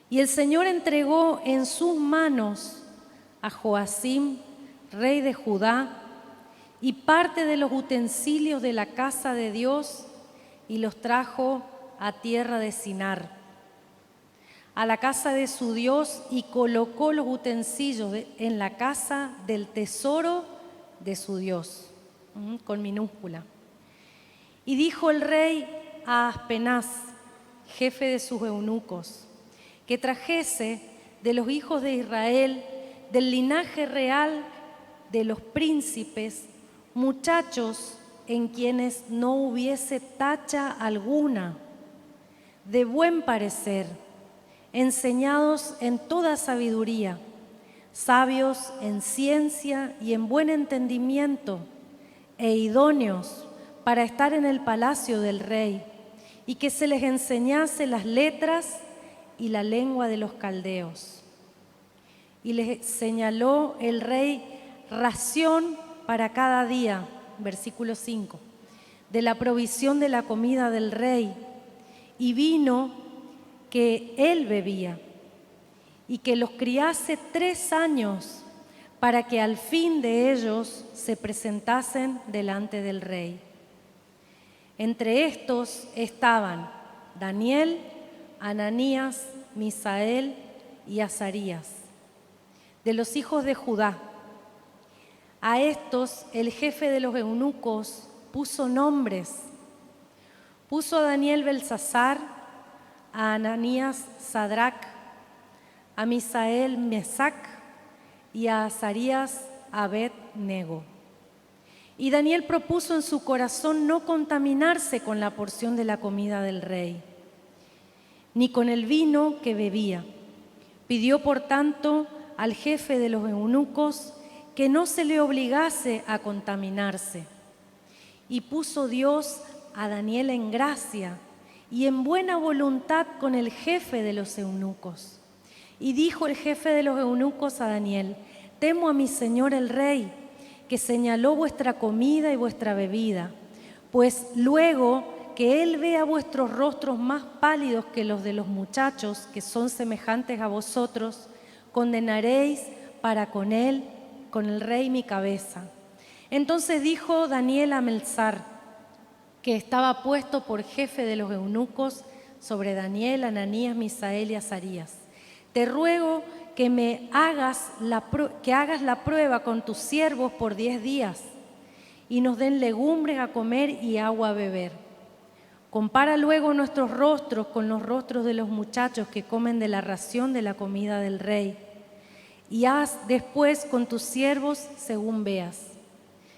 Y el Señor entregó en sus manos a Joacim, rey de Judá, y parte de los utensilios de la casa de Dios, y los trajo a tierra de Sinar, a la casa de su Dios, y colocó los utensilios en la casa del tesoro de su Dios, con minúscula. Y dijo el rey a Aspenaz, jefe de sus eunucos, que trajese de los hijos de Israel, del linaje real de los príncipes, muchachos en quienes no hubiese tacha alguna, de buen parecer, enseñados en toda sabiduría, sabios en ciencia y en buen entendimiento, e idóneos para estar en el palacio del rey, y que se les enseñase las letras y la lengua de los caldeos. Y les señaló el rey ración para cada día, versículo 5, de la provisión de la comida del rey, y vino que él bebía, y que los criase 3 años, para que al fin de ellos se presentasen delante del rey. Entre estos estaban Daniel, Ananías, Misael y Azarías, de los hijos de Judá. A estos el jefe de los eunucos puso nombres. Puso a Daniel Belsasar, a Ananías Sadrac, a Misael Mesac y a Azarías Abed-nego. Y Daniel propuso en su corazón no contaminarse con la porción de la comida del rey, ni con el vino que bebía. Pidió, por tanto, al jefe de los eunucos que no se le obligase a contaminarse. Y puso Dios a Daniel en gracia y en buena voluntad con el jefe de los eunucos. Y dijo el jefe de los eunucos a Daniel: temo a mi señor el rey, que señaló vuestra comida y vuestra bebida, pues luego que él vea vuestros rostros más pálidos que los de los muchachos que son semejantes a vosotros, condenaréis para con él, con el rey, mi cabeza. Entonces dijo Daniel a Melzar, que estaba puesto por jefe de los eunucos sobre Daniel, Ananías, Misael y Azarías: te ruego que hagas la prueba con tus siervos por 10 días y nos den legumbres a comer y agua a beber. Compara luego nuestros rostros con los rostros de los muchachos que comen de la ración de la comida del rey, y haz después con tus siervos según veas.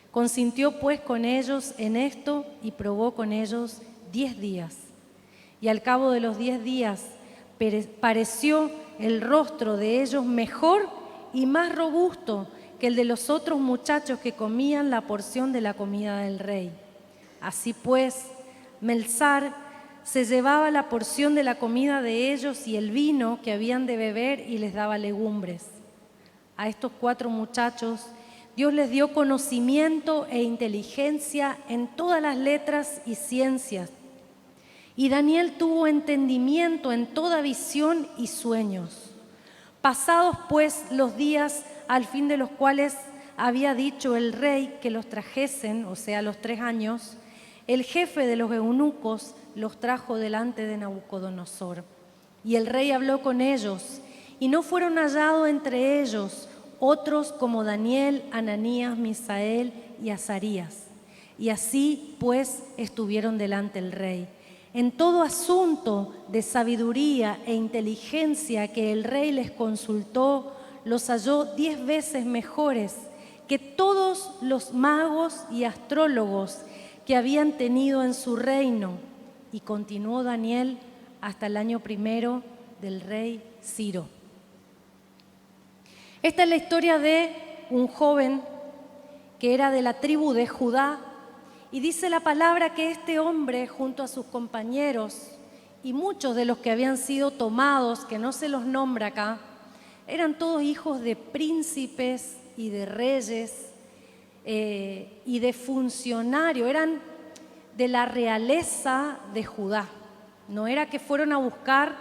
Consintió pues con ellos en esto y probó con ellos 10 días. Y al cabo de los 10 días pareció el rostro de ellos mejor y más robusto que el de los otros muchachos que comían la porción de la comida del rey. Así pues, Melzar se llevaba la porción de la comida de ellos y el vino que habían de beber y les daba legumbres. A estos 4 muchachos Dios les dio conocimiento e inteligencia en todas las letras y ciencias. Y Daniel tuvo entendimiento en toda visión y sueños. Pasados pues los días al fin de los cuales había dicho el rey que los trajesen, o sea, los 3 años, el jefe de los eunucos los trajo delante de Nabucodonosor. Y el rey habló con ellos, y no fueron hallados entre ellos otros como Daniel, Ananías, Misael y Azarías. Y así pues estuvieron delante del rey. En todo asunto de sabiduría e inteligencia que el rey les consultó, los halló 10 veces mejores que todos los magos y astrólogos que habían tenido en su reino. Y continuó Daniel hasta el año 1 del rey Ciro. Esta es la historia de un joven que era de la tribu de Judá, y dice la palabra que este hombre, junto a sus compañeros y muchos de los que habían sido tomados, que no se los nombra acá, eran todos hijos de príncipes y de reyes y de funcionarios, eran de la realeza de Judá. No era que fueron a buscar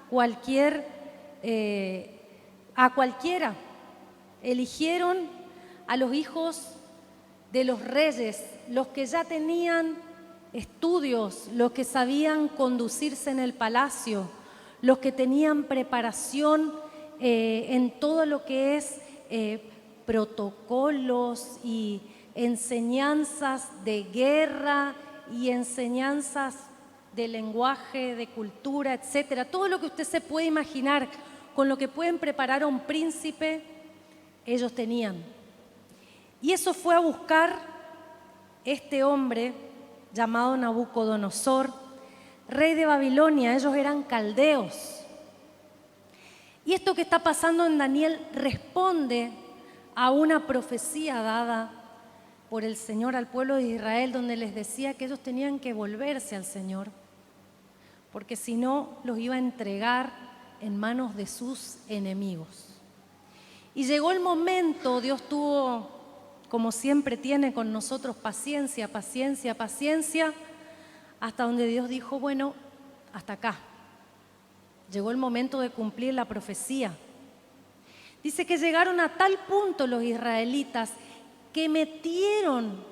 cualquier a cualquiera. Eligieron a los hijos de los reyes, los que ya tenían estudios, los que sabían conducirse en el palacio, los que tenían preparación en todo lo que es protocolos y enseñanzas de guerra y enseñanzas de lenguaje, de cultura, etcétera. Todo lo que usted se puede imaginar con lo que pueden preparar a un príncipe, ellos tenían. Y eso fue a buscar este hombre llamado Nabucodonosor, rey de Babilonia. Ellos eran caldeos. Y esto que está pasando en Daniel responde a una profecía dada por el Señor al pueblo de Israel, donde les decía que ellos tenían que volverse al Señor, porque si no los iba a entregar en manos de sus enemigos. Y llegó el momento, Dios tuvo, como siempre tiene con nosotros, paciencia, paciencia, paciencia, hasta donde Dios dijo, bueno, hasta acá. Llegó el momento de cumplir la profecía. Dice que llegaron a tal punto los israelitas que metieron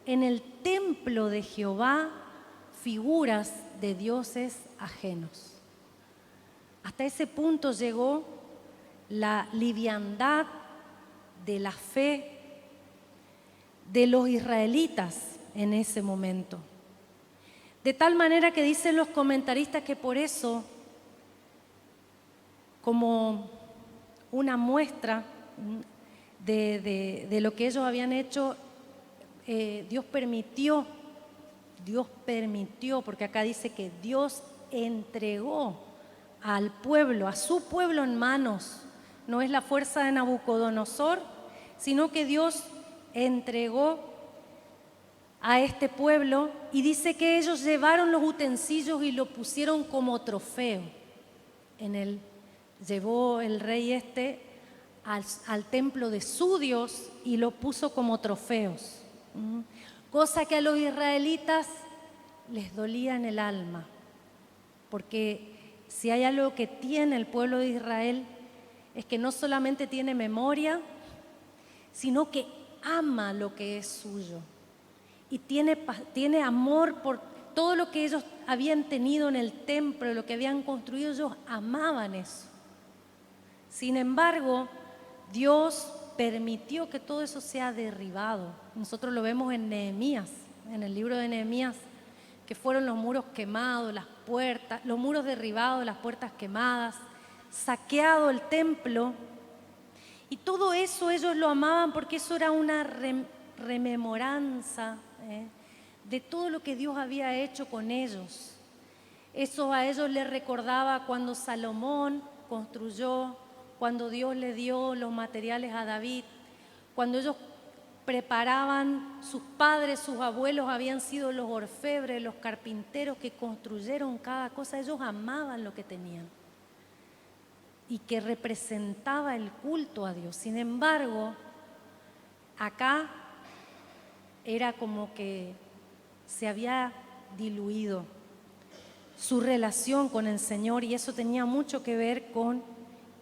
en el templo de Jehová figuras de dioses ajenos. Hasta ese punto llegó la liviandad de la fe de los israelitas en ese momento. De tal manera que dicen los comentaristas que por eso, como una muestra de lo que ellos habían hecho, Dios permitió, porque acá dice que Dios entregó al pueblo, a su pueblo en manos. No es la fuerza de Nabucodonosor, sino que Dios entregó a este pueblo, y dice que ellos llevaron los utensilios y lo pusieron como trofeo. Llevó el rey al templo de su Dios y lo puso como trofeos. Cosa que a los israelitas les dolía en el alma, porque si hay algo que tiene el pueblo de Israel es que no solamente tiene memoria, sino que ama lo que es suyo y tiene amor por todo lo que ellos habían tenido en el templo, lo que habían construido. Ellos amaban eso. Sin embargo, Dios permitió que todo eso sea derribado. Nosotros lo vemos en Nehemías, en el libro de Nehemías, que fueron los muros quemados, las puertas, los muros derribados, las puertas quemadas, saqueado el templo. Y todo eso ellos lo amaban porque eso era una rememoranza de todo lo que Dios había hecho con ellos. Eso a ellos les recordaba cuando Salomón construyó, cuando Dios le dio los materiales a David, cuando ellos preparaban, sus padres, sus abuelos habían sido los orfebres, los carpinteros que construyeron cada cosa. Ellos amaban lo que tenían y que representaba el culto a Dios. Sin embargo, acá era como que se había diluido su relación con el Señor, y eso tenía mucho que ver con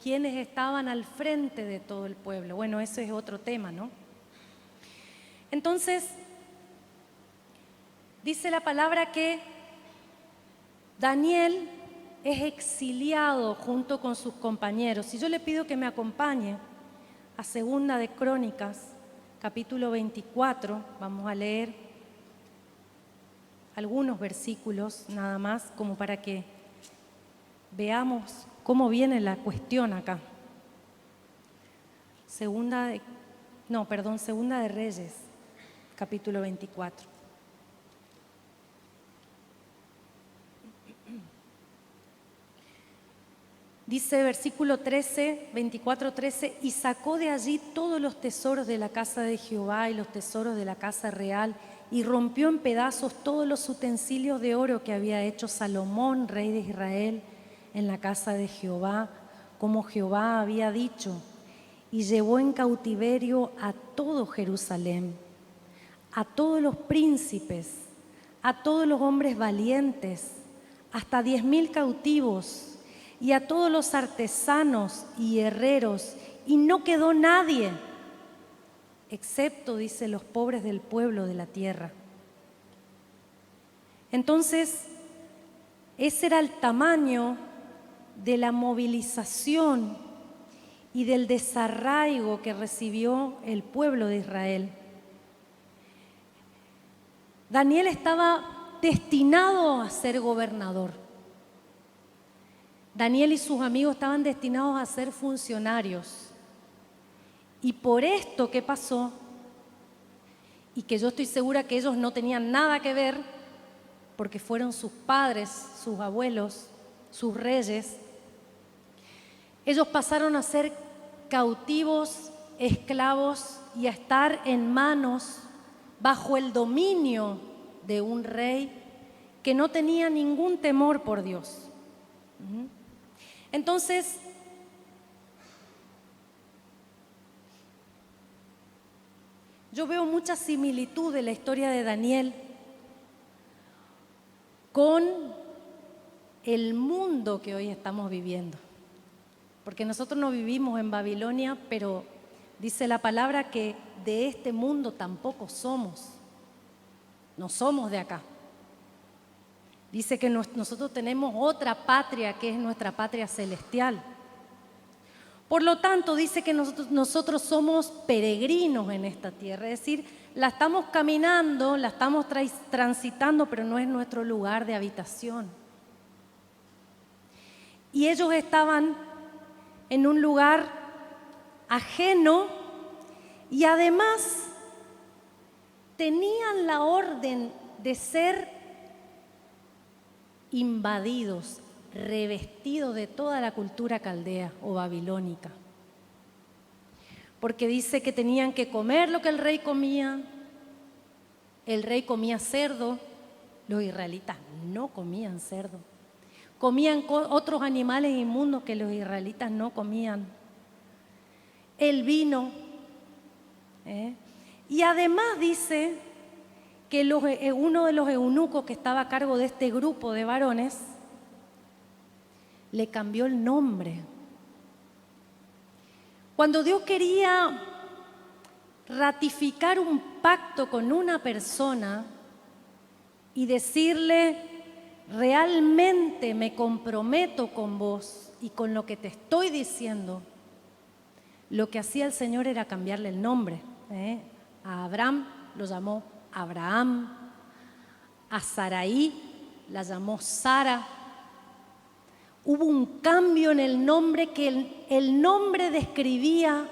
quienes estaban al frente de todo el pueblo. Bueno, ese es otro tema, ¿no? Entonces, dice la palabra que Daniel es exiliado junto con sus compañeros. Y yo le pido que me acompañe a Segunda de Crónicas, capítulo 24. Vamos a leer algunos versículos nada más, como para que veamos cómo viene la cuestión acá. Segunda de Reyes, capítulo 24. Dice versículo 13, 24:13, y sacó de allí todos los tesoros de la casa de Jehová y los tesoros de la casa real, y rompió en pedazos todos los utensilios de oro que había hecho Salomón, rey de Israel, en la casa de Jehová, como Jehová había dicho, y llevó en cautiverio a todo Jerusalén, a todos los príncipes, a todos los hombres valientes, hasta 10,000 cautivos, y a todos los artesanos y herreros, y no quedó nadie, excepto, dice, los pobres del pueblo de la tierra. Entonces, ese era el tamaño de la movilización y del desarraigo que recibió el pueblo de Israel. Daniel estaba destinado a ser gobernador. Daniel y sus amigos estaban destinados a ser funcionarios. Y por esto que pasó, y que yo estoy segura que ellos no tenían nada que ver, porque fueron sus padres, sus abuelos, sus reyes, ellos pasaron a ser cautivos, esclavos y a estar en manos, bajo el dominio de un rey que no tenía ningún temor por Dios. Entonces, yo veo mucha similitud de la historia de Daniel con el mundo que hoy estamos viviendo. Porque nosotros no vivimos en Babilonia, pero dice la palabra que de este mundo tampoco somos. No somos de acá. Dice que nosotros tenemos otra patria que es nuestra patria celestial. Por lo tanto, dice que nosotros somos peregrinos en esta tierra, es decir, la estamos caminando, la estamos transitando, pero no es nuestro lugar de habitación. Y ellos estaban en un lugar ajeno y además tenían la orden de ser invadidos, revestidos de toda la cultura caldea o babilónica. Porque dice que tenían que comer lo que el rey comía. El rey comía cerdo, los israelitas no comían cerdo. Comían otros animales inmundos que los israelitas no comían. El vino. Y además dice que uno de los eunucos que estaba a cargo de este grupo de varones le cambió el nombre. Cuando Dios quería ratificar un pacto con una persona y decirle, realmente me comprometo con vos y con lo que te estoy diciendo, lo que hacía el Señor era cambiarle el nombre. A Abraham lo llamó Abraham, a Saraí la llamó Sara. Hubo un cambio en el nombre, que el nombre describía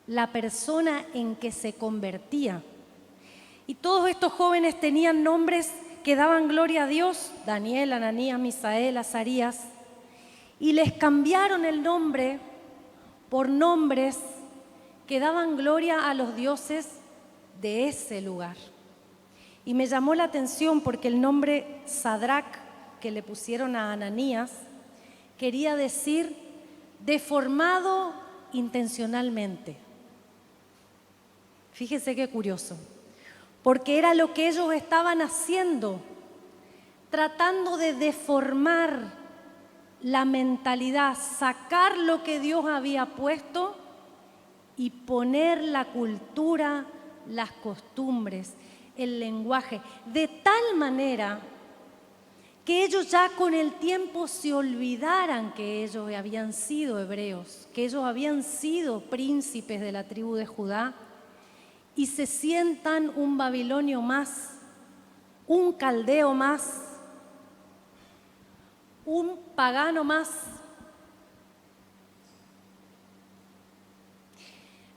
la persona en que se convertía. Y todos estos jóvenes tenían nombres que daban gloria a Dios: Daniel, Ananías, Misael, Azarías, y les cambiaron el nombre por nombres que daban gloria a los dioses de ese lugar. Y me llamó la atención porque el nombre Sadrac que le pusieron a Ananías quería decir deformado intencionalmente. Fíjese qué curioso, porque era lo que ellos estaban haciendo, tratando de deformar la mentalidad, sacar lo que Dios había puesto y poner la cultura, las costumbres, el lenguaje, de tal manera que ellos ya con el tiempo se olvidaran que ellos habían sido hebreos, que ellos habían sido príncipes de la tribu de Judá, y se sientan un babilonio más, un caldeo más, un pagano más.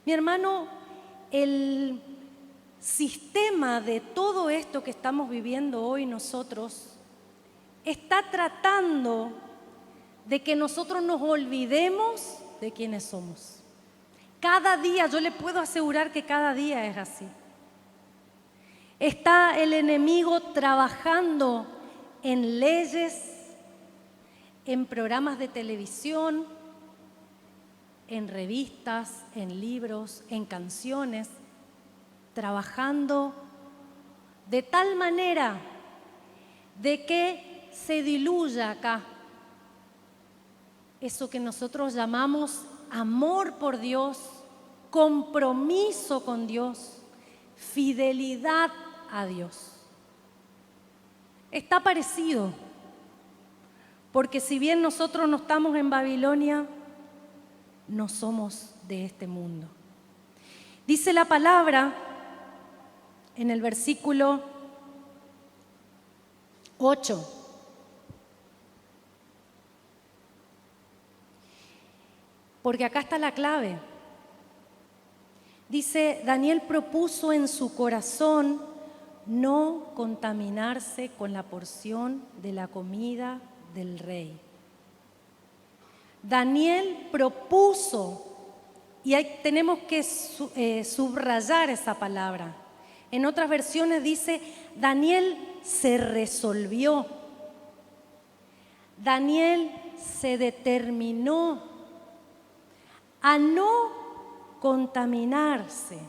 Mi hermano, el sistema de todo esto que estamos viviendo hoy nosotros está tratando de que nosotros nos olvidemos de quiénes somos. Cada día, yo le puedo asegurar que cada día es así. Está el enemigo trabajando en leyes, en programas de televisión, en revistas, en libros, en canciones, trabajando de tal manera de que se diluya acá eso que nosotros llamamos amor por Dios, compromiso con Dios, fidelidad a Dios. Está parecido, porque si bien nosotros no estamos en Babilonia, no somos de este mundo. Dice la palabra en el versículo 8. Porque acá está la clave. Dice, Daniel propuso en su corazón no contaminarse con la porción de la comida del rey. Daniel propuso, y ahí tenemos que subrayar esa palabra. En otras versiones dice, Daniel se resolvió. Daniel se determinó a no contaminarse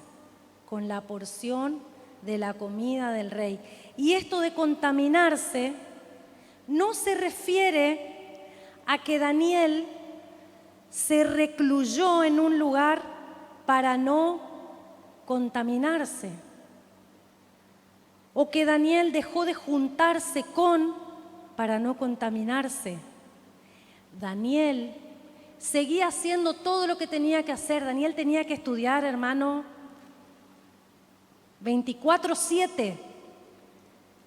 con la porción de la comida del rey. Y esto de contaminarse no se refiere a que Daniel se recluyó en un lugar para no contaminarse, o que Daniel dejó de juntarse con para no contaminarse. Daniel seguía haciendo todo lo que tenía que hacer. Daniel tenía que estudiar, hermano, 24/7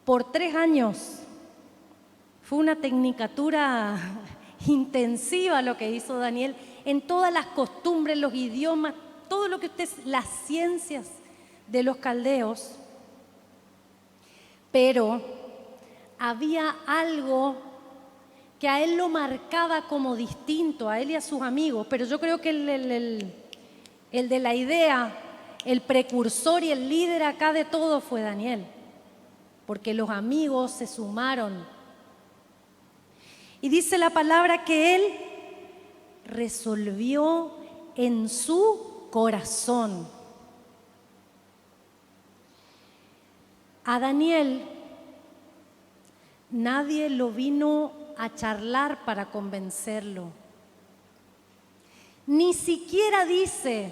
por 3 años. Fue una tecnicatura intensiva lo que hizo Daniel en todas las costumbres, los idiomas, todo lo que las ciencias de los caldeos. Pero había algo que a él lo marcaba como distinto, a él y a sus amigos, pero yo creo que el de la idea, el precursor y el líder acá de todo fue Daniel, porque los amigos se sumaron. Y dice la palabra que él resolvió en su corazón. A Daniel nadie lo vino a charlar para convencerlo. Ni siquiera dice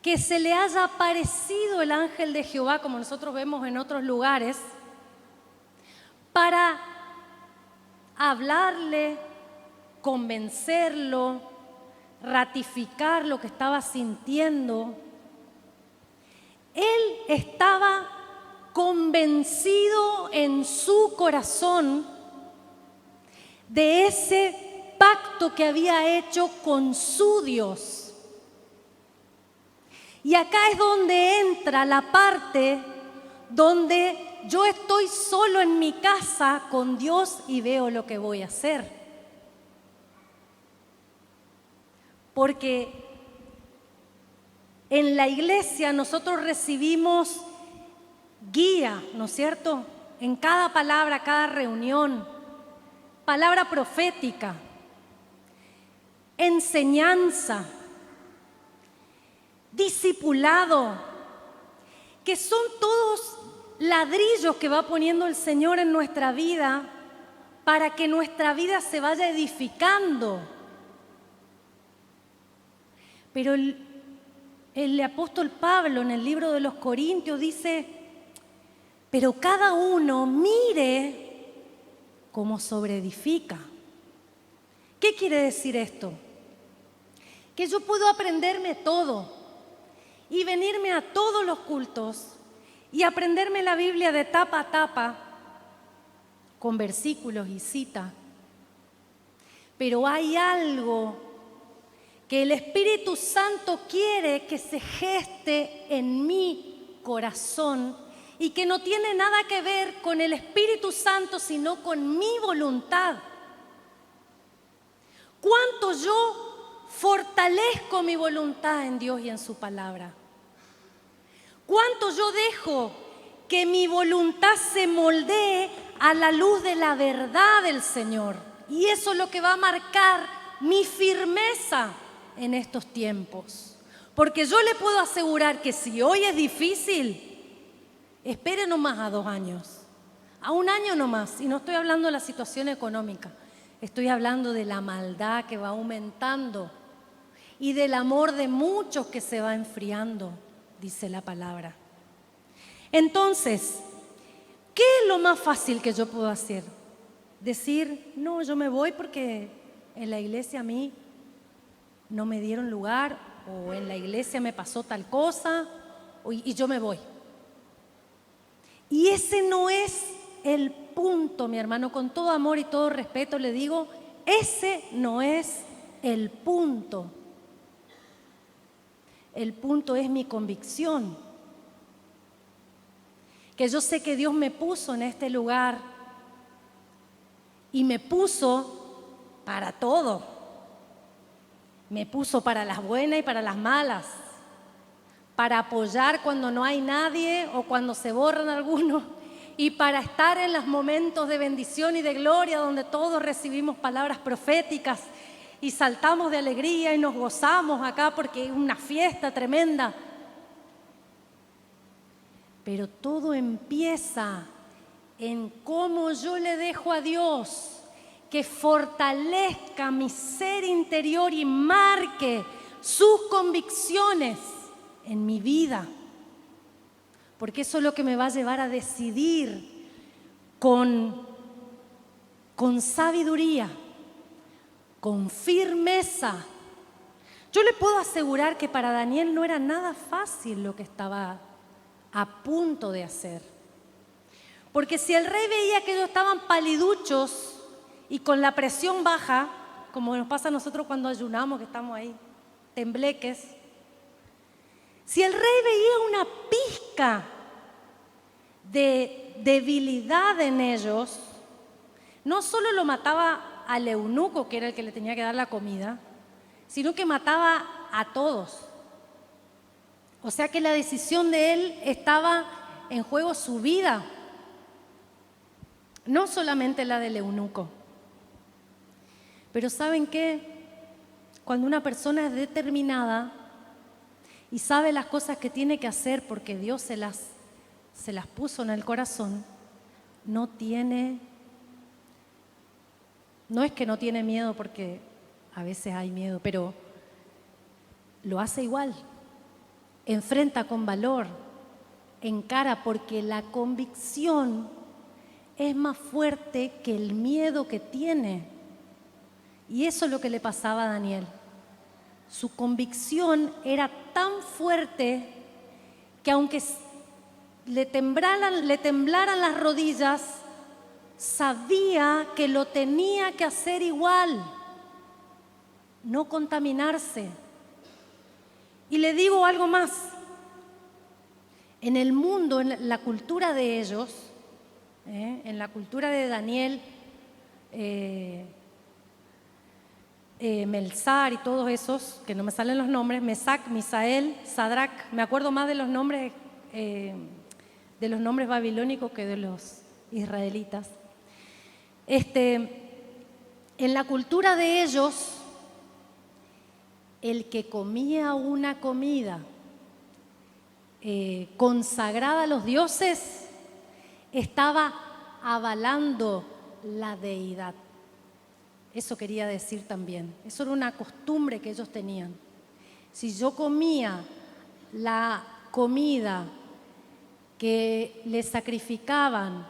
que se le haya aparecido el ángel de Jehová, como nosotros vemos en otros lugares, para hablarle, convencerlo, ratificar lo que estaba sintiendo. Él estaba convencido en su corazón de ese pacto que había hecho con su Dios. Y acá es donde entra la parte donde yo estoy solo en mi casa con Dios y veo lo que voy a hacer. Porque en la iglesia nosotros recibimos guía, ¿no es cierto? En cada palabra, cada reunión. Palabra profética, enseñanza, discipulado, que son todos ladrillos que va poniendo el Señor en nuestra vida para que nuestra vida se vaya edificando. Pero el apóstol Pablo en el libro de los Corintios dice, pero cada uno mire cómo sobreedifica. ¿Qué quiere decir esto? Que yo puedo aprenderme todo y venirme a todos los cultos y aprenderme la Biblia de tapa a tapa con versículos y cita. Pero hay algo que el Espíritu Santo quiere que se geste en mi corazón y que no tiene nada que ver con el Espíritu Santo, sino con mi voluntad. ¿Cuánto yo fortalezco mi voluntad en Dios y en su palabra? ¿Cuánto yo dejo que mi voluntad se moldee a la luz de la verdad del Señor? Y eso es lo que va a marcar mi firmeza en estos tiempos. Porque yo le puedo asegurar que si hoy es difícil, espere nomás a 2 años, a 1 año nomás, y no estoy hablando de la situación económica. Estoy hablando de la maldad que va aumentando y del amor de muchos que se va enfriando, dice la palabra. Entonces, ¿qué es lo más fácil que yo puedo hacer? Decir, no, yo me voy porque en la iglesia a mí no me dieron lugar, o en la iglesia me pasó tal cosa, y yo me voy. Y ese no es el punto, mi hermano, con todo amor y todo respeto le digo, ese no es el punto. El punto es mi convicción. Que yo sé que Dios me puso en este lugar y me puso para todo. Me puso para las buenas y para las malas. Para apoyar cuando no hay nadie o cuando se borran algunos. Y para estar en los momentos de bendición y de gloria donde todos recibimos palabras proféticas y saltamos de alegría y nos gozamos acá porque es una fiesta tremenda. Pero todo empieza en cómo yo le dejo a Dios que fortalezca mi ser interior y marque sus convicciones en mi vida. Porque eso es lo que me va a llevar a decidir con sabiduría, con firmeza. Yo le puedo asegurar que para Daniel no era nada fácil lo que estaba a punto de hacer. Porque si el rey veía que ellos estaban paliduchos y con la presión baja, como nos pasa a nosotros cuando ayunamos, que estamos ahí, tembleques, si el rey veía una pizca de debilidad en ellos, no solo lo mataba al eunuco, que era el que le tenía que dar la comida, sino que mataba a todos. O sea que la decisión de él estaba en juego su vida, no solamente la del eunuco. Pero ¿saben qué? Cuando una persona es determinada y sabe las cosas que tiene que hacer porque Dios se las puso en el corazón, no es que no tiene miedo, porque a veces hay miedo, pero lo hace igual. Enfrenta con valor, encara, porque la convicción es más fuerte que el miedo que tiene. Y eso es lo que le pasaba a Daniel. Su convicción era tan fuerte que aunque le temblaran las rodillas, sabía que lo tenía que hacer igual, no contaminarse. Y le digo algo más. En el mundo, en la cultura de ellos, en la cultura de Daniel, Melzar y todos esos, que no me salen los nombres, Mesac, Misael, Sadrac, me acuerdo más de los nombres babilónicos que de los israelitas. En la cultura de ellos, el que comía una comida consagrada a los dioses estaba avalando la deidad. Eso quería decir también. Eso era una costumbre que ellos tenían. Si yo comía la comida que le sacrificaban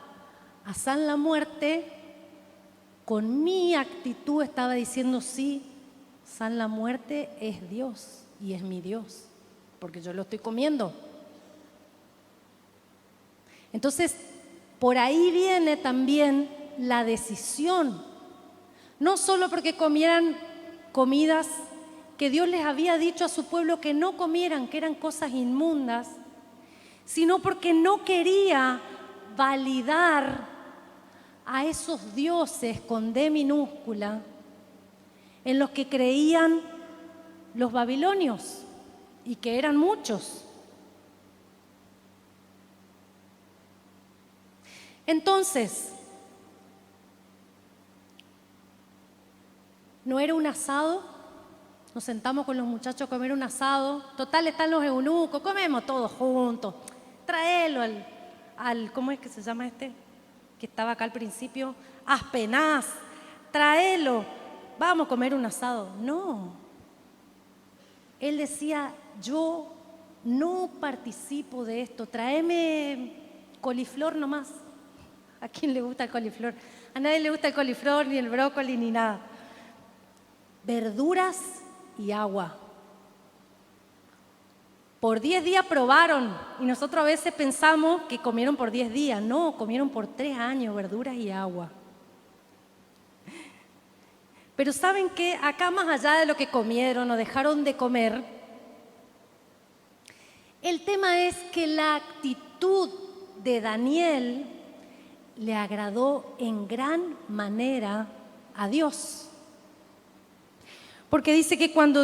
a San la Muerte, con mi actitud estaba diciendo sí, San la Muerte es Dios y es mi Dios, porque yo lo estoy comiendo. Entonces, por ahí viene también la decisión. No solo porque comieran comidas que Dios les había dicho a su pueblo que no comieran, que eran cosas inmundas, sino porque no quería validar a esos dioses con D minúscula en los que creían los babilonios, y que eran muchos. Entonces, no era un asado, nos sentamos con los muchachos a comer un asado, total están los eunucos, comemos todos juntos, tráelo al ¿cómo es que se llama este? Que estaba acá al principio, Aspenaz, tráelo, vamos a comer un asado. No. Él decía, yo no participo de esto, tráeme coliflor nomás. ¿A quién le gusta el coliflor? A nadie le gusta el coliflor, ni el brócoli, ni nada. Verduras y agua. Por 10 días probaron y nosotros a veces pensamos que comieron por 10 días. No, comieron por 3 años verduras y agua. Pero ¿saben qué? Acá más allá de lo que comieron o dejaron de comer, el tema es que la actitud de Daniel le agradó en gran manera a Dios. Porque dice que cuando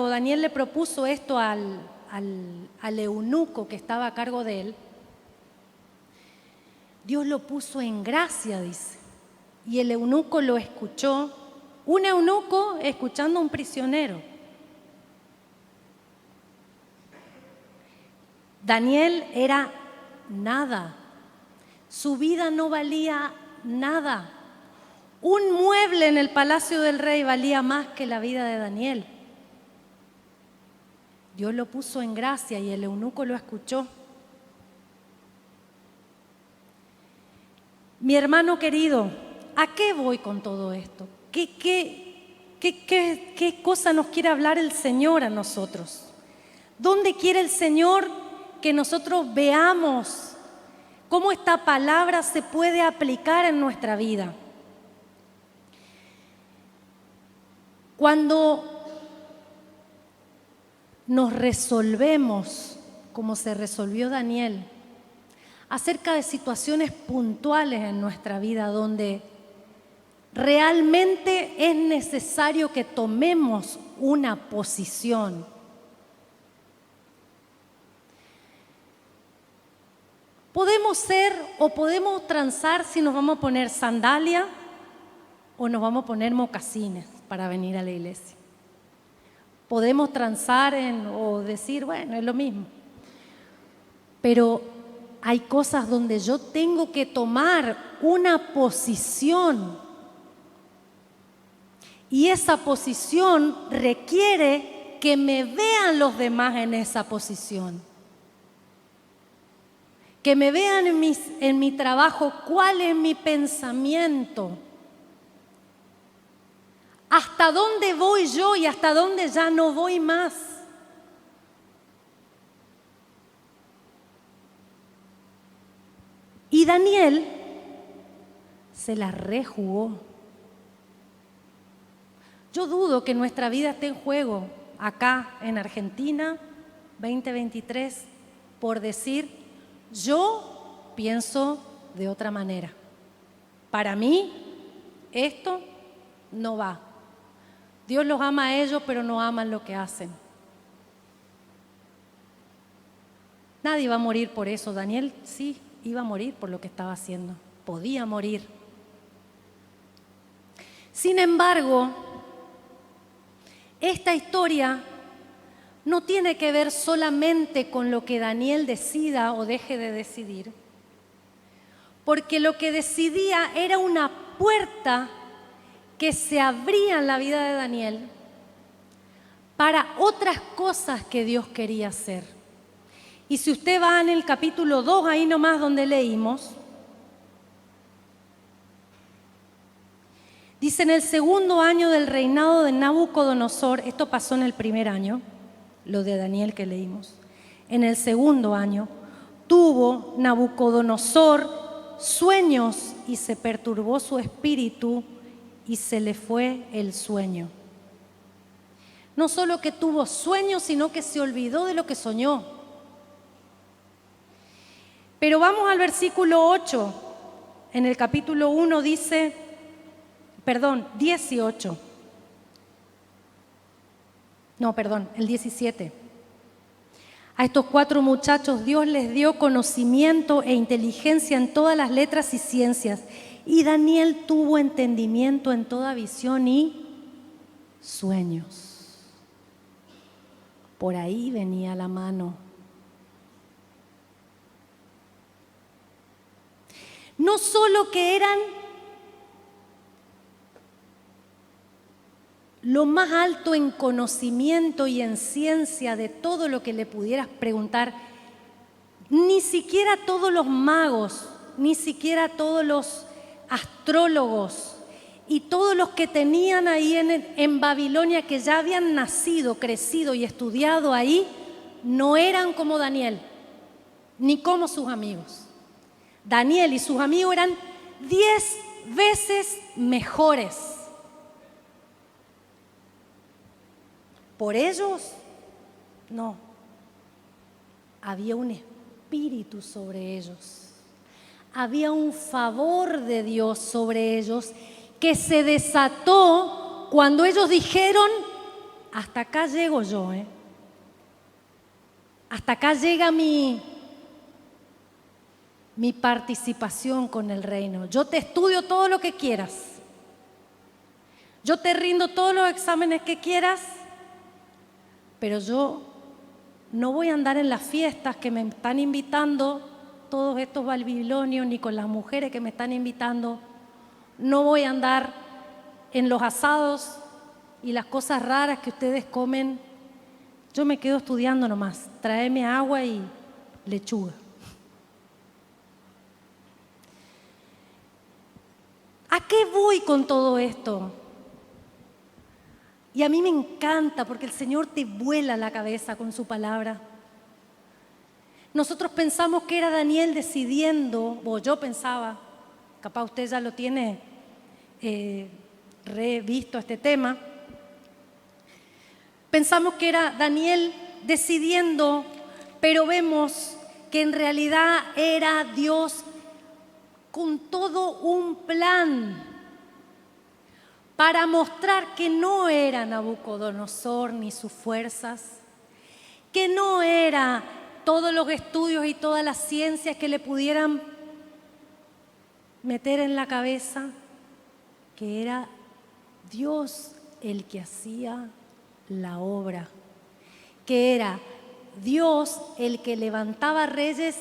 Daniel le propuso esto al eunuco que estaba a cargo de él, Dios lo puso en gracia, dice. Y el eunuco lo escuchó, un eunuco escuchando a un prisionero. Daniel era nada, su vida no valía nada. Un mueble en el palacio del rey valía más que la vida de Daniel. Dios lo puso en gracia y el eunuco lo escuchó. Mi hermano querido, ¿a qué voy con todo esto? ¿Qué cosa nos quiere hablar el Señor a nosotros? ¿Dónde quiere el Señor que nosotros veamos cómo esta palabra se puede aplicar en nuestra vida? Cuando nos resolvemos, como se resolvió Daniel, acerca de situaciones puntuales en nuestra vida donde realmente es necesario que tomemos una posición. Podemos ser o podemos transar si nos vamos a poner sandalia o nos vamos a poner mocasines para venir a la iglesia. Podemos transar o decir, bueno, es lo mismo. Pero hay cosas donde yo tengo que tomar una posición. Y esa posición requiere que me vean los demás en esa posición. Que me vean en mi trabajo cuál es mi pensamiento. ¿Hasta dónde voy yo y hasta dónde ya no voy más? Y Daniel se la rejugó. Yo dudo que nuestra vida esté en juego acá en Argentina 2023 por decir, yo pienso de otra manera. Para mí, esto no va. Dios los ama a ellos, pero no aman lo que hacen. Nadie va a morir por eso. Daniel sí iba a morir por lo que estaba haciendo. Podía morir. Sin embargo, esta historia no tiene que ver solamente con lo que Daniel decida o deje de decidir, porque lo que decidía era una puerta que se abría en la vida de Daniel para otras cosas que Dios quería hacer. Y si usted va en el capítulo 2, ahí nomás donde leímos, dice: en el segundo año del reinado de Nabucodonosor, esto pasó en el primer año, lo de Daniel que leímos, en el segundo año tuvo Nabucodonosor sueños y se perturbó su espíritu y se le fue el sueño. No solo que tuvo sueños, sino que se olvidó de lo que soñó. Pero vamos al versículo 8, en el capítulo 1 dice, 18. No, perdón, el 17. A estos 4 muchachos Dios les dio conocimiento e inteligencia en todas las letras y ciencias. Y Daniel tuvo entendimiento en toda visión y sueños. Por ahí venía la mano. No solo que eran lo más alto en conocimiento y en ciencia de todo lo que le pudieras preguntar. Ni siquiera todos los magos, ni siquiera todos los astrólogos y todos los que tenían ahí en Babilonia, que ya habían nacido, crecido y estudiado ahí, no eran como Daniel, ni como sus amigos. Daniel y sus amigos eran 10 veces mejores. Por ellos, no. Había un espíritu sobre ellos. Había un favor de Dios sobre ellos que se desató cuando ellos dijeron: hasta acá llego yo, hasta acá llega mi participación con el reino. Yo te estudio todo lo que quieras. Yo te rindo todos los exámenes que quieras, pero yo no voy a andar en las fiestas que me están invitando todos estos babilonios, ni con las mujeres que me están invitando. No voy a andar en los asados y las cosas raras que ustedes comen. Yo me quedo estudiando nomás. Tráeme agua y lechuga. ¿A qué voy con todo esto? Y a mí me encanta porque el Señor te vuela la cabeza con su palabra. Nosotros pensamos que era Daniel decidiendo, o yo pensaba, capaz usted ya lo tiene revisto este tema. Pensamos que era Daniel decidiendo, pero vemos que en realidad era Dios con todo un plan para mostrar que no era Nabucodonosor ni sus fuerzas, que no era todos los estudios y todas las ciencias que le pudieran meter en la cabeza, que era Dios el que hacía la obra, que era Dios el que levantaba reyes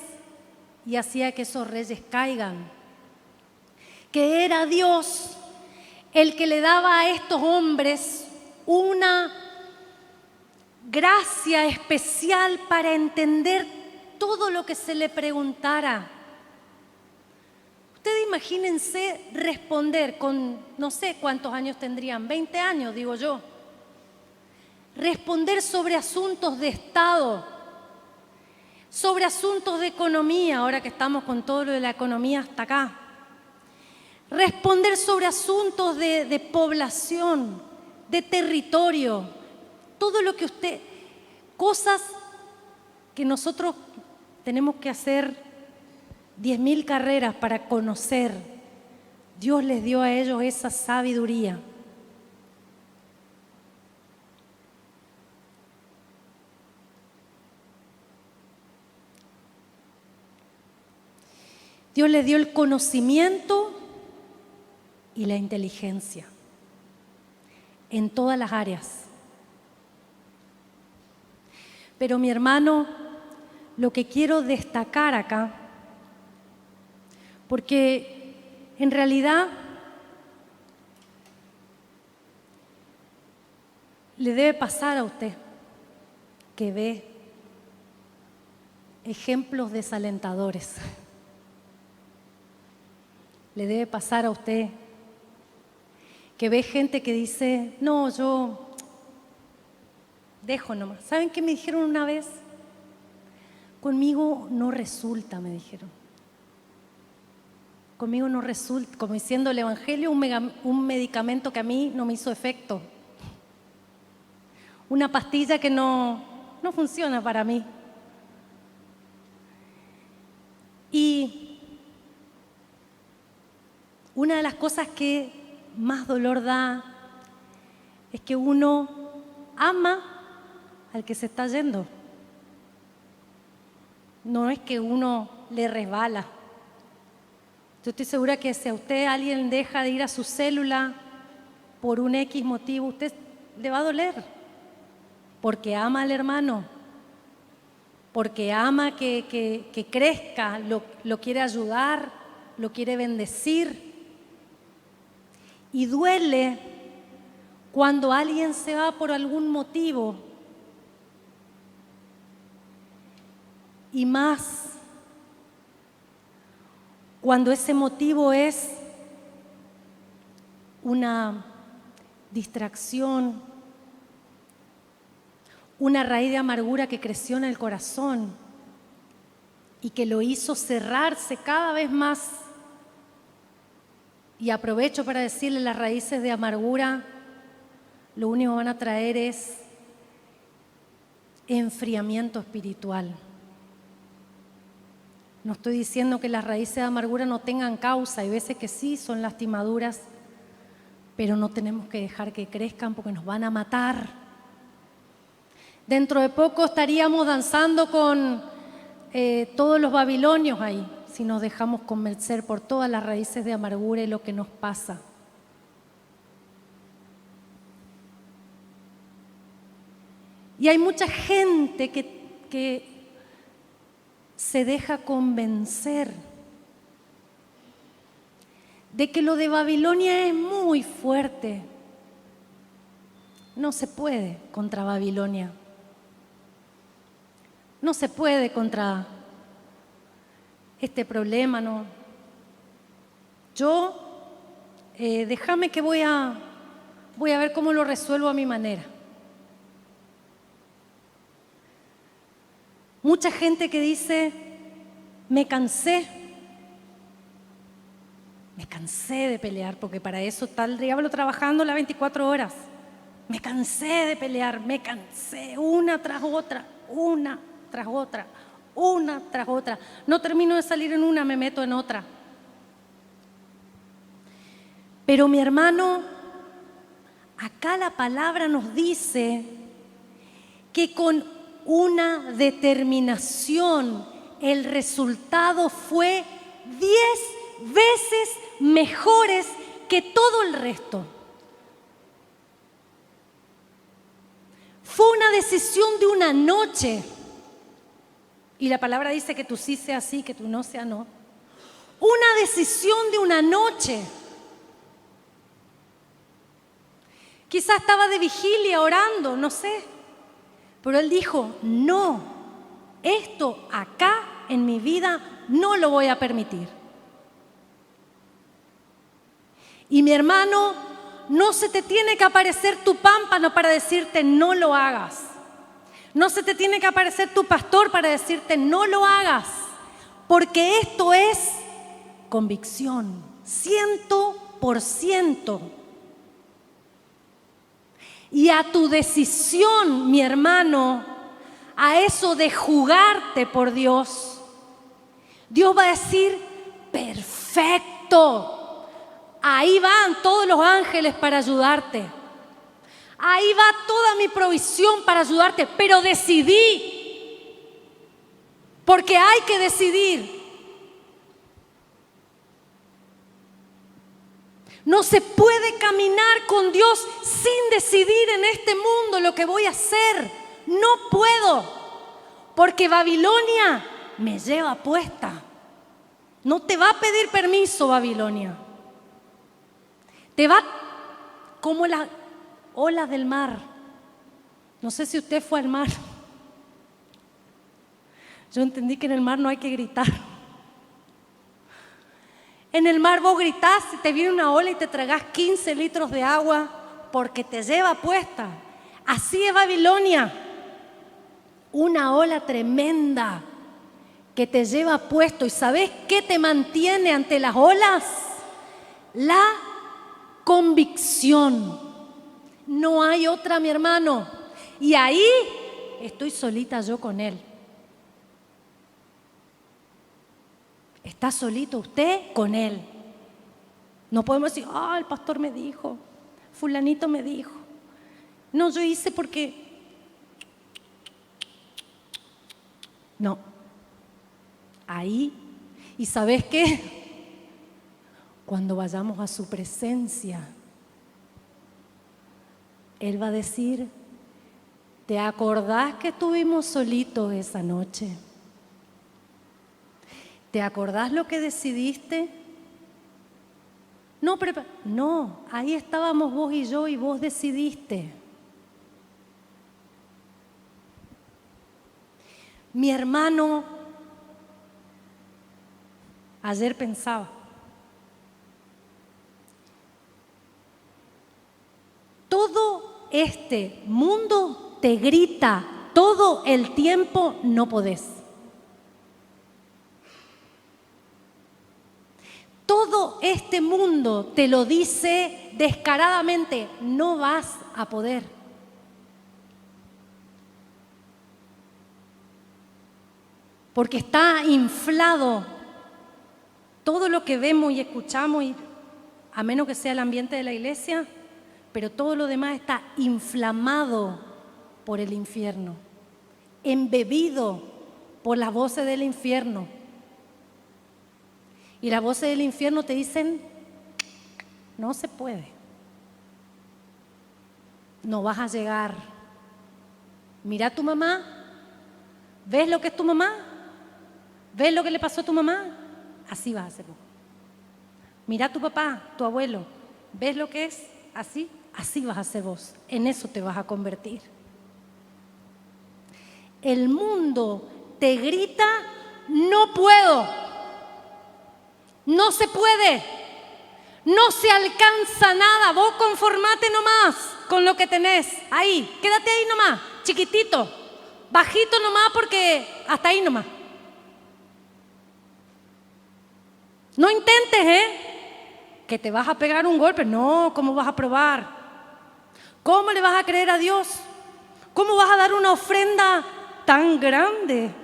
y hacía que esos reyes caigan, que era Dios el que le daba a estos hombres una gracia especial para entender todo lo que se le preguntara. Ustedes imagínense responder con, no sé cuántos años tendrían, 20 años, digo yo. Responder sobre asuntos de Estado, sobre asuntos de economía, ahora que estamos con todo lo de la economía hasta acá. Responder sobre asuntos de población, de territorio, todo lo que usted, cosas que nosotros tenemos que hacer 10.000 carreras para conocer. Dios les dio a ellos esa sabiduría. Dios les dio el conocimiento y la inteligencia en todas las áreas. Pero mi hermano, lo que quiero destacar acá, porque en realidad le debe pasar a usted que ve ejemplos desalentadores. Le debe pasar a usted que ve gente que dice: no, yo dejo nomás. ¿Saben qué me dijeron una vez? Conmigo no resulta, me dijeron. Conmigo no resulta, como diciendo el Evangelio, un medicamento que a mí no me hizo efecto. Una pastilla que no funciona para mí. Y una de las cosas que más dolor da es que uno ama al que se está yendo. No es que uno le resbala. Yo estoy segura que si a usted alguien deja de ir a su célula por un X motivo, usted le va a doler. Porque ama al hermano, porque ama que crezca, lo quiere ayudar, lo quiere bendecir. Y duele Cuando alguien se va por algún motivo, y más cuando ese motivo es una distracción, una raíz de amargura que creció en el corazón y que lo hizo cerrarse cada vez más. Y aprovecho para decirle, las raíces de amargura lo único que van a traer es enfriamiento espiritual. No estoy diciendo que las raíces de amargura no tengan causa, hay veces que sí, son lastimaduras, pero no tenemos que dejar que crezcan porque nos van a matar. Dentro de poco estaríamos danzando con todos los babilonios ahí, si nos dejamos convencer por todas las raíces de amargura y lo que nos pasa. Y hay mucha gente que se deja convencer de que lo de Babilonia es muy fuerte. No se puede contra Babilonia. No se puede contra este problema, no. Yo, déjame que voy a ver cómo lo resuelvo a mi manera. Mucha gente que dice, me cansé de pelear, porque para eso está el diablo trabajando las 24 horas. Me cansé de pelear, me cansé, una tras otra. No termino de salir en una, me meto en otra. Pero mi hermano, acá la palabra nos dice que con una determinación el resultado fue 10 veces mejores que todo el resto. Fue una decisión de una noche. Y la palabra dice que tú sí sea sí, que tú no sea no. Una decisión de una noche. Quizás estaba de vigilia orando, no sé. Pero él dijo, no, esto acá en mi vida no lo voy a permitir. Y mi hermano, no se te tiene que aparecer tu pámpano para decirte no lo hagas. No se te tiene que aparecer tu pastor para decirte no lo hagas. Porque esto es convicción, 100%. Y a tu decisión, mi hermano, a eso de jugarte por Dios, Dios va a decir, perfecto, ahí van todos los ángeles para ayudarte, ahí va toda mi provisión para ayudarte, pero decidí, porque hay que decidir. No se puede caminar con Dios sin decidir en este mundo lo que voy a hacer. No puedo, porque Babilonia me lleva puesta. No te va a pedir permiso, Babilonia. Te va como las olas del mar. No sé si usted fue al mar. Yo entendí que en el mar no hay que gritar. En el mar vos gritás y te viene una ola y te tragás 15 litros de agua porque te lleva puesta. Así es Babilonia. Una ola tremenda que te lleva puesto. ¿Y sabés qué te mantiene ante las olas? La convicción. No hay otra, mi hermano. Y ahí estoy solita yo con él. ¿Está solito usted con él? No podemos decir, el pastor me dijo, fulanito me dijo. No, yo hice porque... No. Ahí. ¿Y sabes qué? Cuando vayamos a su presencia, Él va a decir, ¿te acordás que estuvimos solitos esa noche? ¿Te acordás lo que decidiste? No, ahí estábamos vos y yo y vos decidiste. Mi hermano ayer pensaba, todo este mundo te grita todo el tiempo, no podés. Todo este mundo te lo dice descaradamente, no vas a poder. Porque está inflado todo lo que vemos y escuchamos, a menos que sea el ambiente de la iglesia, pero todo lo demás está inflamado por el infierno, embebido por las voces del infierno. Y las voces del infierno te dicen, no se puede, no vas a llegar. Mira a tu mamá, ¿ves lo que es tu mamá? ¿Ves lo que le pasó a tu mamá? Así vas a ser vos. Mira a tu papá, tu abuelo, ¿ves lo que es? Así, así vas a ser vos. En eso te vas a convertir. El mundo te grita, no puedo. No se puede, no se alcanza nada, vos conformate nomás con lo que tenés, ahí, quédate ahí nomás, chiquitito, bajito nomás porque hasta ahí nomás. No intentes, que te vas a pegar un golpe, no, ¿cómo vas a probar? ¿Cómo le vas a creer a Dios? ¿Cómo vas a dar una ofrenda tan grande?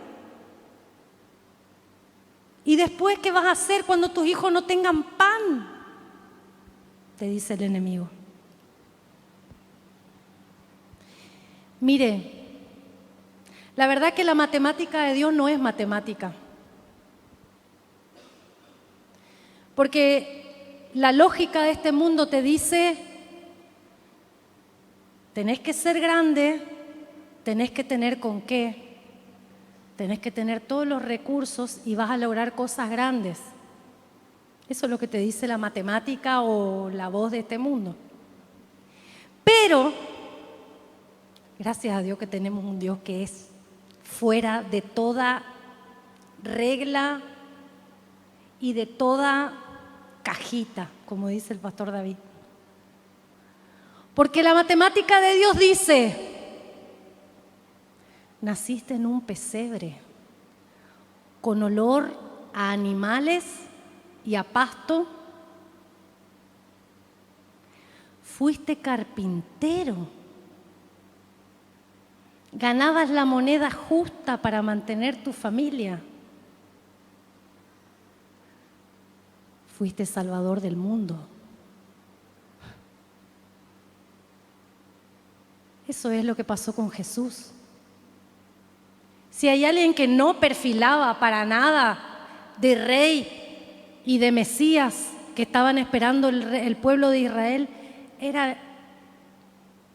¿Y después qué vas a hacer cuando tus hijos no tengan pan? Te dice el enemigo. Mire, la verdad que la matemática de Dios no es matemática. Porque la lógica de este mundo te dice, tenés que ser grande, tenés que tener con qué. Tenés que tener todos los recursos y vas a lograr cosas grandes. Eso es lo que te dice la matemática o la voz de este mundo. Pero, gracias a Dios que tenemos un Dios que es fuera de toda regla y de toda cajita, como dice el pastor David. Porque la matemática de Dios dice, naciste en un pesebre con olor a animales y a pasto. Fuiste carpintero. Ganabas la moneda justa para mantener tu familia. Fuiste salvador del mundo. Eso es lo que pasó con Jesús. Si hay alguien que no perfilaba para nada de rey y de Mesías que estaban esperando el pueblo de Israel, era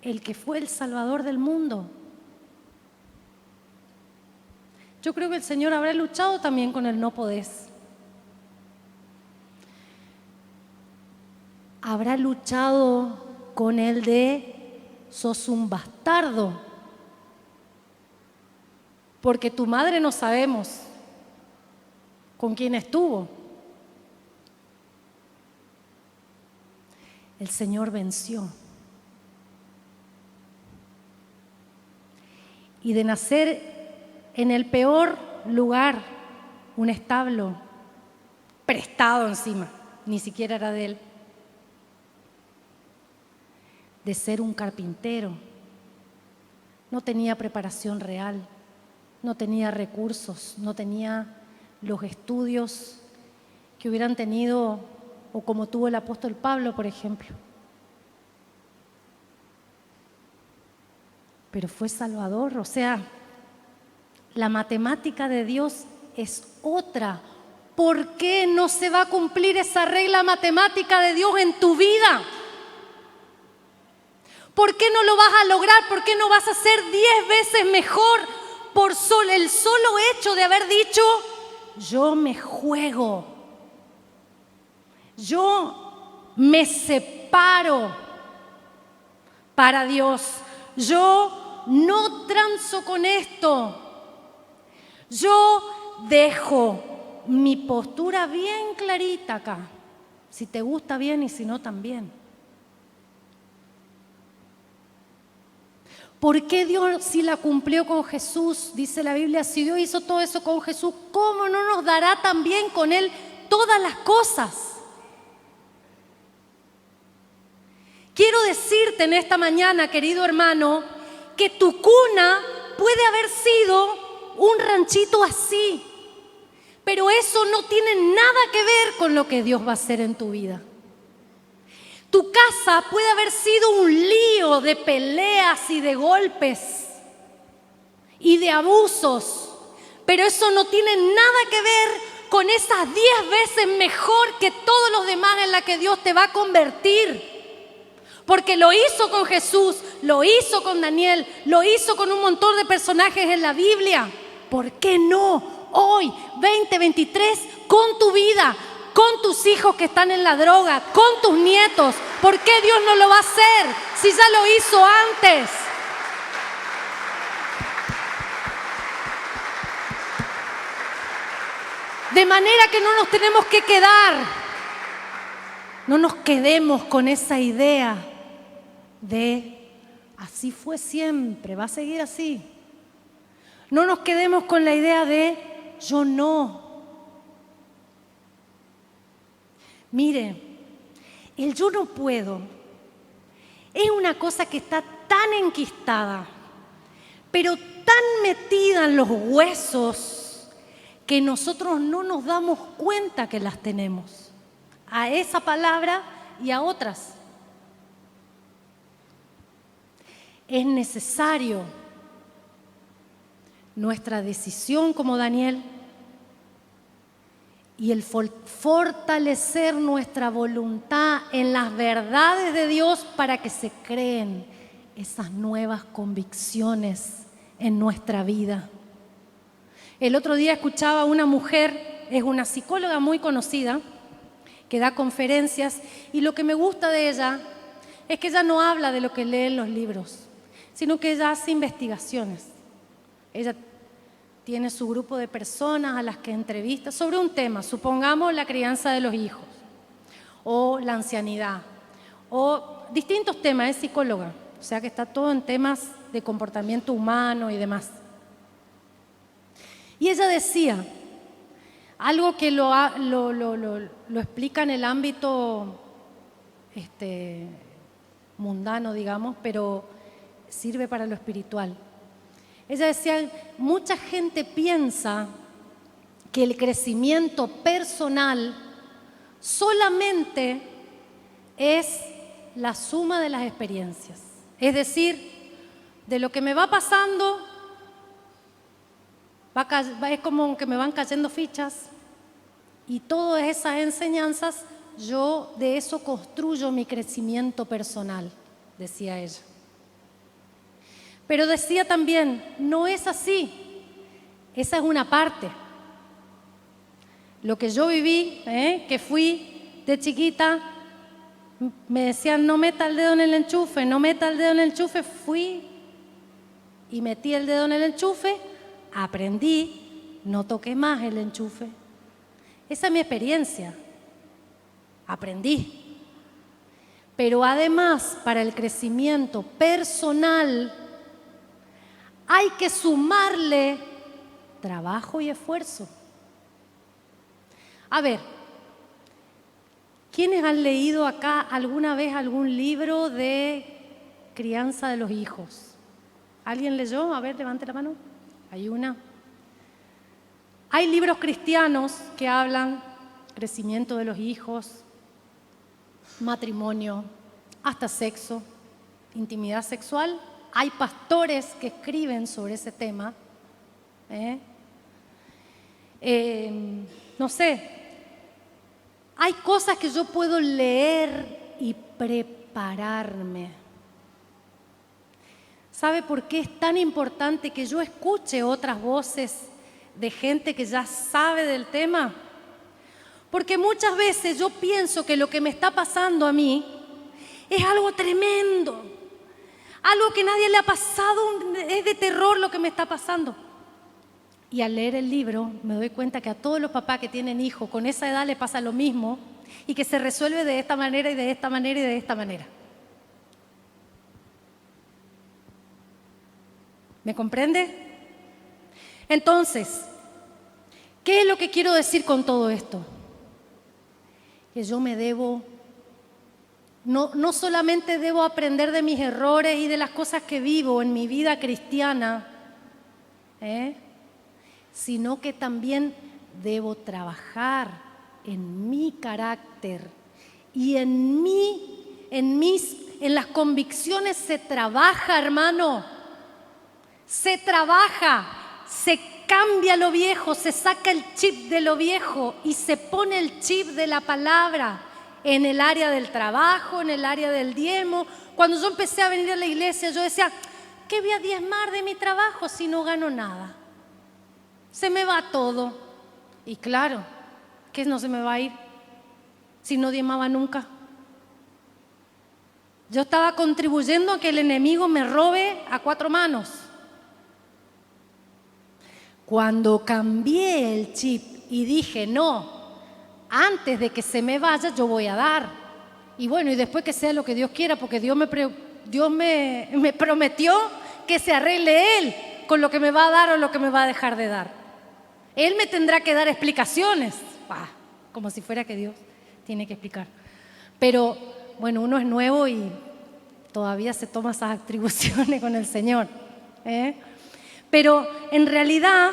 el que fue el Salvador del mundo. Yo creo que el Señor habrá luchado también con el no podés. Habrá luchado con el de sos un bastardo. Porque tu madre no sabemos con quién estuvo. El Señor venció. Y de nacer en el peor lugar, un establo prestado encima, ni siquiera era de él, de ser un carpintero, no tenía preparación real. No tenía recursos, no tenía los estudios que hubieran tenido o como tuvo el apóstol Pablo, por ejemplo. Pero fue salvador, o sea, la matemática de Dios es otra. ¿Por qué no se va a cumplir esa regla matemática de Dios en tu vida? ¿Por qué no lo vas a lograr? ¿Por qué no vas a ser 10 veces mejor? Por el solo hecho de haber dicho, yo me juego, yo me separo para Dios. Yo no transo con esto. Yo dejo mi postura bien clarita acá. Si te gusta bien y si no también. ¿Por qué Dios si la cumplió con Jesús? Dice la Biblia, si Dios hizo todo eso con Jesús, ¿cómo no nos dará también con Él todas las cosas? Quiero decirte en esta mañana, querido hermano, que tu cuna puede haber sido un ranchito así, pero eso no tiene nada que ver con lo que Dios va a hacer en tu vida. Tu casa puede haber sido un lío de peleas y de golpes y de abusos, pero eso no tiene nada que ver con esas 10 veces mejor que todos los demás en la que Dios te va a convertir. Porque lo hizo con Jesús, lo hizo con Daniel, lo hizo con un montón de personajes en la Biblia. ¿Por qué no hoy, 2023, con tu vida, con tus hijos que están en la droga, con tus nietos? ¿Por qué Dios no lo va a hacer si ya lo hizo antes? De manera que no nos tenemos que quedar, no nos quedemos con esa idea de así fue siempre, va a seguir así. No nos quedemos con la idea de yo no. Mire, el yo no puedo es una cosa que está tan enquistada, pero tan metida en los huesos que nosotros no nos damos cuenta que las tenemos. A esa palabra y a otras. Es necesario nuestra decisión como Daniel y el fortalecer nuestra voluntad en las verdades de Dios para que se creen esas nuevas convicciones en nuestra vida. El otro día escuchaba a una mujer, es una psicóloga muy conocida, que da conferencias, y lo que me gusta de ella es que ella no habla de lo que lee en los libros, sino que ella hace investigaciones. Ella tiene su grupo de personas a las que entrevista sobre un tema, supongamos la crianza de los hijos, o la ancianidad, o distintos temas, es psicóloga, o sea que está todo en temas de comportamiento humano y demás. Y ella decía, algo que lo explica en el ámbito mundano, digamos, pero sirve para lo espiritual. Ella decía, mucha gente piensa que el crecimiento personal solamente es la suma de las experiencias. Es decir, de lo que me va pasando, es como que me van cayendo fichas y todas esas enseñanzas, yo de eso construyo mi crecimiento personal, decía ella. Pero decía también, no es así, esa es una parte. Lo que yo viví, que fui de chiquita, me decían no meta el dedo en el enchufe, no meta el dedo en el enchufe, fui y metí el dedo en el enchufe, aprendí, no toqué más el enchufe. Esa es mi experiencia, aprendí. Pero además, para el crecimiento personal, hay que sumarle trabajo y esfuerzo. A ver, ¿quiénes han leído acá alguna vez algún libro de crianza de los hijos? ¿Alguien leyó? A ver, levante la mano. Hay una. Hay libros cristianos que hablan crecimiento de los hijos, matrimonio, hasta sexo, intimidad sexual. Hay pastores que escriben sobre ese tema. No sé, hay cosas que yo puedo leer y prepararme. ¿Sabe por qué es tan importante que yo escuche otras voces de gente que ya sabe del tema? Porque muchas veces yo pienso que lo que me está pasando a mí es algo tremendo, algo que nadie le ha pasado, es de terror lo que me está pasando. Y al leer el libro me doy cuenta que a todos los papás que tienen hijos con esa edad les pasa lo mismo y que se resuelve de esta manera y de esta manera y de esta manera. ¿Me comprende? Entonces, ¿qué es lo que quiero decir con todo esto? Que yo me debo, no solamente debo aprender de mis errores y de las cosas que vivo en mi vida cristiana, sino que también debo trabajar en mi carácter y en las convicciones se trabaja, hermano, se trabaja, se cambia lo viejo, se saca el chip de lo viejo y se pone el chip de la palabra en el área del trabajo, en el área del diezmo. Cuando yo empecé a venir a la iglesia, yo decía, ¿qué voy a diezmar de mi trabajo si no gano nada? Se me va todo. Y claro, ¿qué no se me va a ir si no diezmaba nunca? Yo estaba contribuyendo a que el enemigo me robe a 4 manos. Cuando cambié el chip y dije, no, antes de que se me vaya yo voy a dar. Y bueno, y después que sea lo que Dios quiera, porque Dios me prometió que se arregle Él con lo que me va a dar o lo que me va a dejar de dar. Él me tendrá que dar explicaciones, como si fuera que Dios tiene que explicar. Pero bueno, uno es nuevo y todavía se toma esas atribuciones con el Señor. Pero en realidad,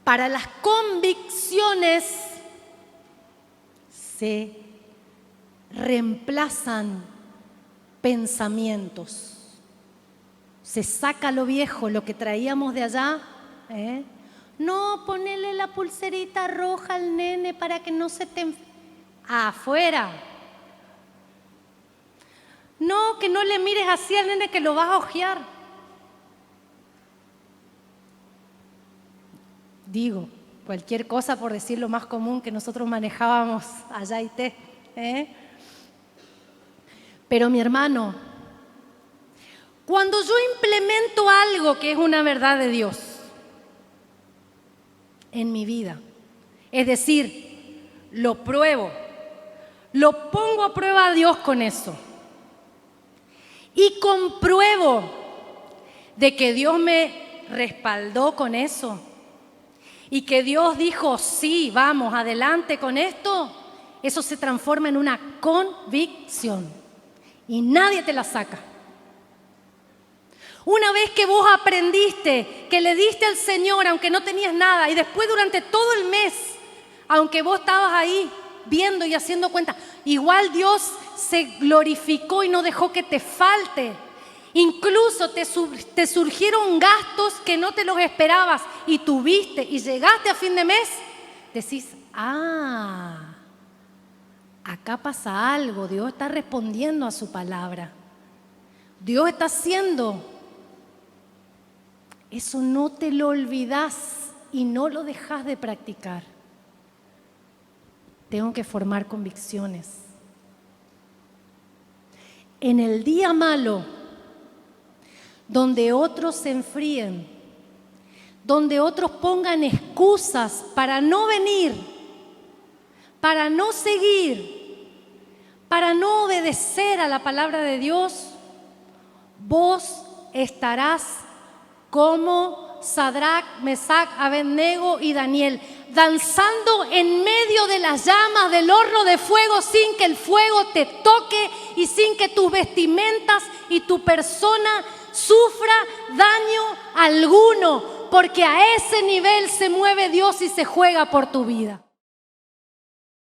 para las convicciones se reemplazan pensamientos. Se saca lo viejo, lo que traíamos de allá. No, ponele la pulserita roja al nene para que no se te... afuera. No, que no le mires así al nene que lo vas a ojear. Digo, cualquier cosa por decir lo más común que nosotros manejábamos allá y Pero mi hermano, cuando yo implemento algo que es una verdad de Dios en mi vida, es decir, lo pruebo, lo pongo a prueba a Dios con eso y compruebo de que Dios me respaldó con eso y que Dios dijo, sí, vamos, adelante con esto, eso se transforma en una convicción y nadie te la saca. Una vez que vos aprendiste, que le diste al Señor, aunque no tenías nada, y después durante todo el mes, aunque vos estabas ahí viendo y haciendo cuenta, igual Dios se glorificó y no dejó que te falte. Incluso te surgieron gastos que no te los esperabas y tuviste y llegaste a fin de mes, decís, acá pasa algo, Dios está respondiendo a su palabra. Dios está haciendo. Eso no te lo olvidás y no lo dejás de practicar. Tengo que formar convicciones. En el día malo, donde otros se enfríen, donde otros pongan excusas para no venir, para no seguir, para no obedecer a la palabra de Dios, vos estarás como Sadrac, Mesac, Abednego y Daniel, danzando en medio de las llamas del horno de fuego sin que el fuego te toque y sin que tus vestimentas y tu persona sufra daño alguno, porque a ese nivel se mueve Dios y se juega por tu vida.